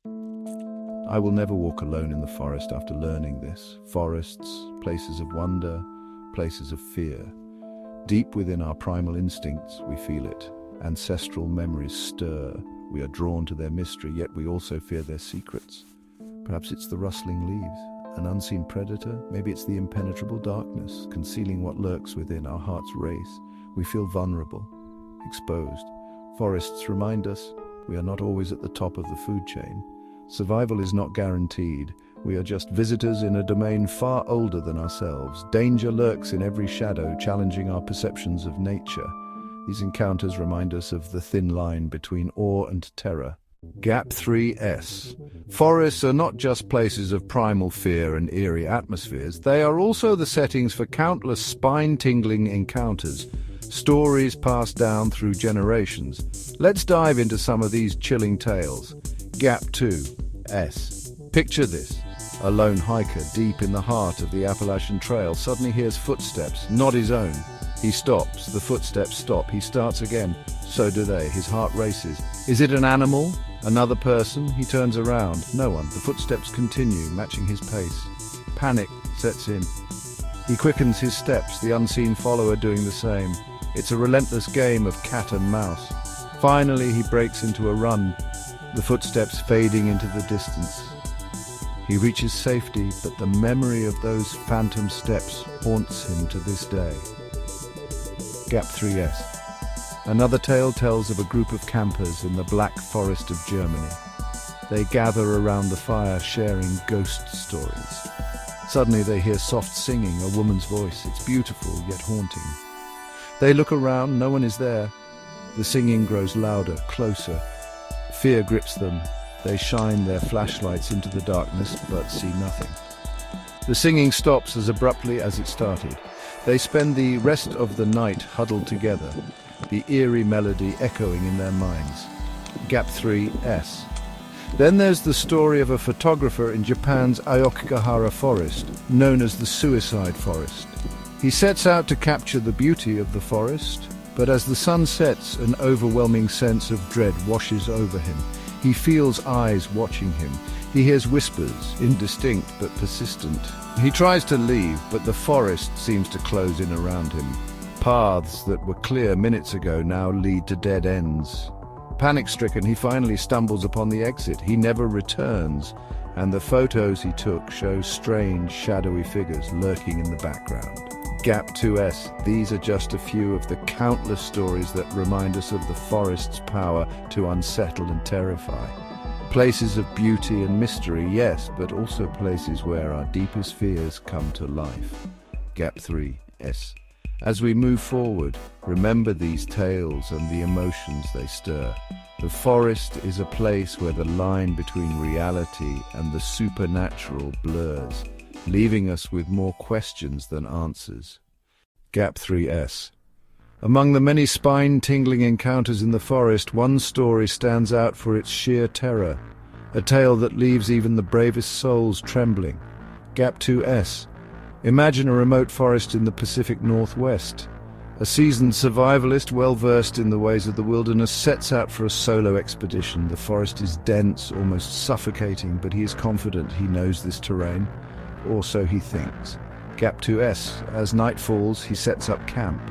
I will never walk alone in the forest after learning this. Forests, places of wonder, places of fear. Deep within our primal instincts, we feel it. Ancestral memories stir. We are drawn to their mystery, yet we also fear their secrets. Perhaps it's the rustling leaves, an unseen predator. Maybe it's the impenetrable darkness, concealing what lurks within. Our hearts race. We feel vulnerable, exposed. Forests remind us we are not always at the top of the food chain. Survival is not guaranteed. We are just visitors in a domain far older than ourselves. Danger lurks in every shadow, challenging our perceptions of nature. These encounters remind us of the thin line between awe and terror. Gap 3S. Forests are not just places of primal fear and eerie atmospheres. They are also the settings for countless spine-tingling encounters, stories passed down through generations. Let's dive into some of these chilling tales. Gap 2S. Picture this. A lone hiker deep in the heart of the Appalachian Trail suddenly hears footsteps, not his own. He stops. The footsteps stop. He starts again. So do they. His heart races. Is it an animal? Another person? He turns around. No one. The footsteps continue, matching his pace. Panic sets in. He quickens his steps, the unseen follower doing the same. It's a relentless game of cat and mouse. Finally, he breaks into a run, the footsteps fading into the distance. He reaches safety, but the memory of those phantom steps haunts him to this day. Gap 3S. Another tale tells of a group of campers in the Black Forest of Germany. They gather around the fire, sharing ghost stories. Suddenly they hear soft singing, a woman's voice. It's beautiful, yet haunting. They look around, no one is there. The singing grows louder, closer. Fear grips them. They shine their flashlights into the darkness, but see nothing. The singing stops as abruptly as it started. They spend the rest of the night huddled together, the eerie melody echoing in their minds. Gap 3S. Then there's the story of a photographer in Japan's Aokigahara forest, known as the Suicide Forest. He sets out to capture the beauty of the forest, but as the sun sets, an overwhelming sense of dread washes over him. He feels eyes watching him. He hears whispers, indistinct but persistent. He tries to leave, but the forest seems to close in around him. Paths that were clear minutes ago now lead to dead ends. Panic-stricken, he finally stumbles upon the exit. He never returns, and the photos he took show strange, shadowy figures lurking in the background. Gap 2S. These are just a few of the countless stories that remind us of the forest's power to unsettle and terrify. Places of beauty and mystery, yes, but also places where our deepest fears come to life. Gap 3S. As we move forward, remember these tales and the emotions they stir. The forest is a place where the line between reality and the supernatural blurs, leaving us with more questions than answers. Gap 3S. Among the many spine-tingling encounters in the forest, one story stands out for its sheer terror, a tale that leaves even the bravest souls trembling. Gap 2S. Imagine a remote forest in the Pacific Northwest. A seasoned survivalist, well-versed in the ways of the wilderness, sets out for a solo expedition. The forest is dense, almost suffocating, but he is confident he knows this terrain. Or so he thinks. Gap 2S. As night falls, he sets up camp.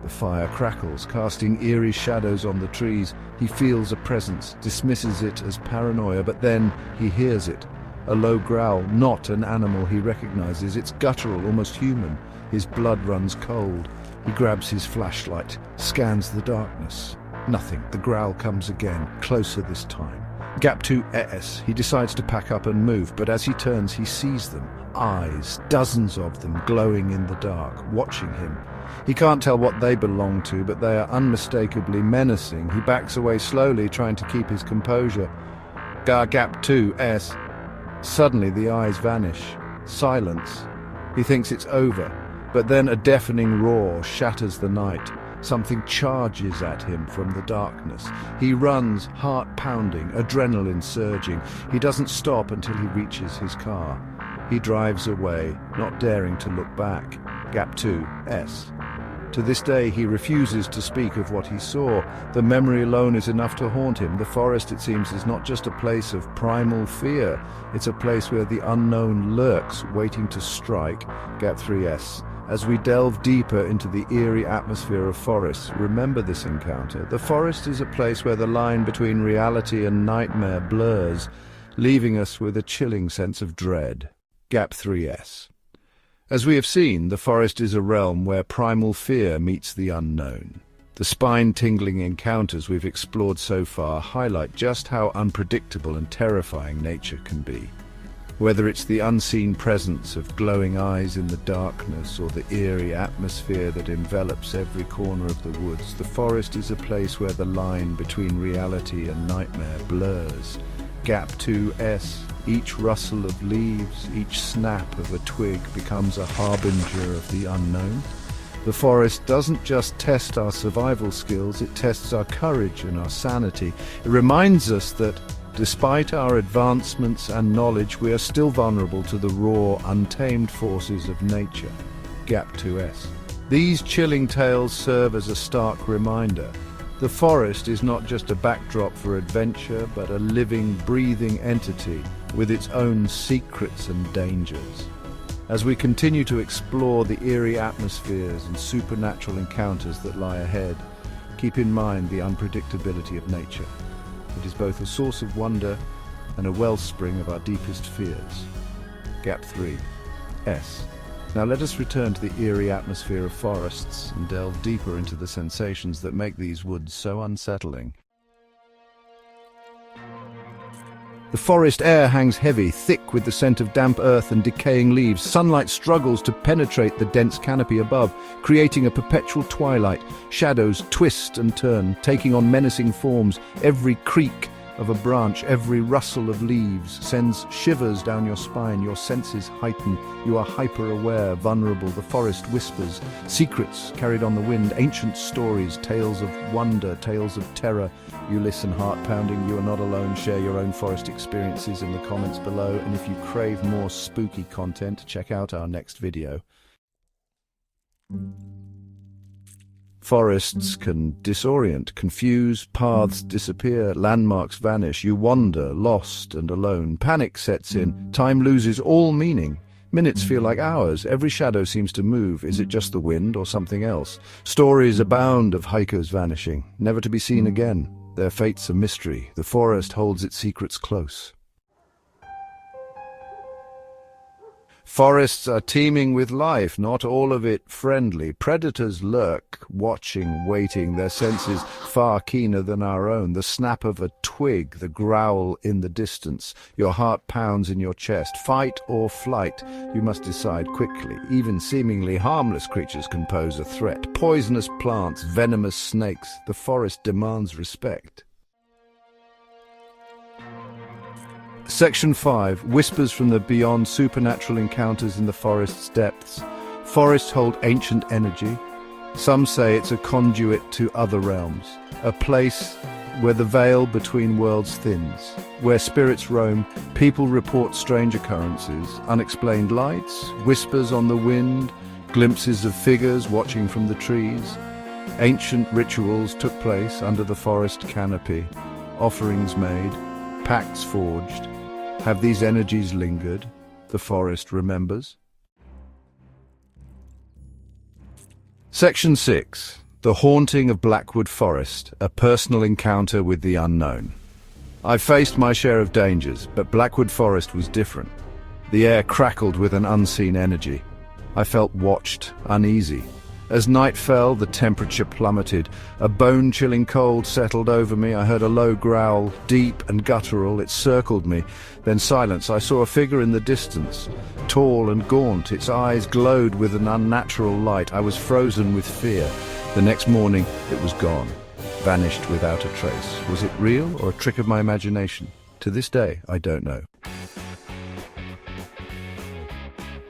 The fire crackles, casting eerie shadows on the trees. He feels a presence, dismisses it as paranoia, but then he hears it. A low growl, not an animal he recognizes. It's guttural, almost human. His blood runs cold. He grabs his flashlight, scans the darkness. Nothing. The growl comes again, closer this time. Gap 2S. He decides to pack up and move, but as he turns, he sees them. Eyes, dozens of them, glowing in the dark, watching him. He can't tell what they belong to, but they are unmistakably menacing. He backs away slowly, trying to keep his composure. Gap 2S. Suddenly the eyes vanish. Silence. He thinks it's over, but then a deafening roar shatters the night. Something charges at him from the darkness. He runs, heart pounding, adrenaline surging. He doesn't stop until he reaches his car. He drives away, not daring to look back. Gap 2S. To this day, he refuses to speak of what he saw. The memory alone is enough to haunt him. The forest, it seems, is not just a place of primal fear. It's a place where the unknown lurks, waiting to strike. Gap 3S. As we delve deeper into the eerie atmosphere of forests, remember this encounter. The forest is a place where the line between reality and nightmare blurs, leaving us with a chilling sense of dread. Gap 3S. As we have seen, the forest is a realm where primal fear meets the unknown. The spine-tingling encounters we've explored so far highlight just how unpredictable and terrifying nature can be. Whether it's the unseen presence of glowing eyes in the darkness or the eerie atmosphere that envelops every corner of the woods, the forest is a place where the line between reality and nightmare blurs. Gap 2S. Each rustle of leaves, each snap of a twig becomes a harbinger of the unknown. The forest doesn't just test our survival skills, it tests our courage and our sanity. It reminds us that, despite our advancements and knowledge, we are still vulnerable to the raw, untamed forces of nature. Gap 2S. These chilling tales serve as a stark reminder. The forest is not just a backdrop for adventure, but a living, breathing entity with its own secrets and dangers. As we continue to explore the eerie atmospheres and supernatural encounters that lie ahead, keep in mind the unpredictability of nature. It is both a source of wonder and a wellspring of our deepest fears. Gap 3S. Now let us return to the eerie atmosphere of forests and delve deeper into the sensations that make these woods so unsettling. The forest air hangs heavy, thick with the scent of damp earth and decaying leaves. Sunlight struggles to penetrate the dense canopy above, creating a perpetual twilight. Shadows twist and turn, taking on menacing forms. Every creak of a branch, every rustle of leaves sends shivers down your spine. Your senses heighten. You are hyper-aware, vulnerable. The forest whispers, secrets carried on the wind, ancient stories, tales of wonder, tales of terror. You listen, heart-pounding. You are not alone. Share your own forest experiences in the comments below. And if you crave more spooky content, check out our next video. Forests can disorient, confuse, paths disappear, landmarks vanish. You wander, lost and alone. Panic sets in. Time loses all meaning. Minutes feel like hours. Every shadow seems to move. Is it just the wind or something else? Stories abound of hikers vanishing, never to be seen again. Their fate's a mystery. The forest holds its secrets close. Forests are teeming with life, not all of it friendly. Predators lurk, watching, waiting, their senses far keener than our own. The snap of a twig, the growl in the distance. Your heart pounds in your chest. Fight or flight, you must decide quickly. Even seemingly harmless creatures can pose a threat. Poisonous plants, venomous snakes. The forest demands respect. Section 5. Whispers from the beyond, supernatural encounters in the forest's depths. Forests hold ancient energy. Some say it's a conduit to other realms, a place where the veil between worlds thins, where spirits roam. People report strange occurrences, unexplained lights, whispers on the wind, glimpses of figures watching from the trees. Ancient rituals took place under the forest canopy, offerings made, pacts forged. Have these energies lingered? The forest remembers. Section 6. The Haunting of Blackwood Forest, a personal encounter with the unknown. I've faced my share of dangers, but Blackwood Forest was different. The air crackled with an unseen energy. I felt watched, uneasy. As night fell, the temperature plummeted. A bone-chilling cold settled over me. I heard a low growl, deep and guttural. It circled me. Then silence. I saw a figure in the distance, tall and gaunt. Its eyes glowed with an unnatural light. I was frozen with fear. The next morning, it was gone, vanished without a trace. Was it real or a trick of my imagination? To this day, I don't know.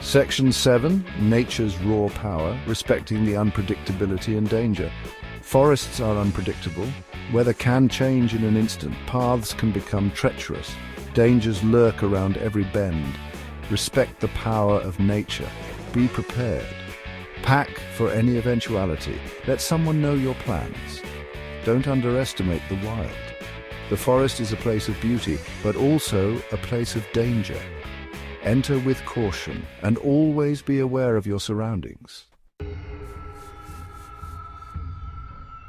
Section 7. Nature's raw power, respecting the unpredictability and danger. Forests are unpredictable. Weather can change in an instant. Paths can become treacherous. Dangers lurk around every bend. Respect the power of nature. Be prepared. Pack for any eventuality. Let someone know your plans. Don't underestimate the wild. The forest is a place of beauty, but also a place of danger. Enter with caution and always be aware of your surroundings.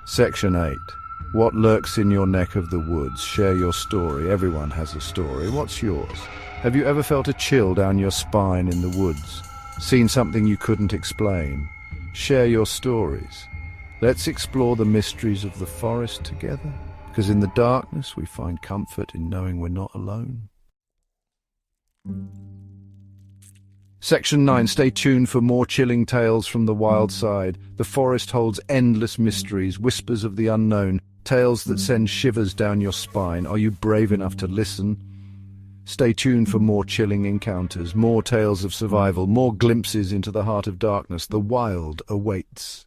Section 8. What lurks in your neck of the woods? Share your story. Everyone has a story. What's yours? Have you ever felt a chill down your spine in the woods? Seen something you couldn't explain? Share your stories. Let's explore the mysteries of the forest together, because in the darkness we find comfort in knowing we're not alone. Section 9. Stay tuned for more chilling tales from the wild side. The forest holds endless mysteries, whispers of the unknown, tales that send shivers down your spine. Are you brave enough to listen? Stay tuned for more chilling encounters, more tales of survival, more glimpses into the heart of darkness. The wild awaits.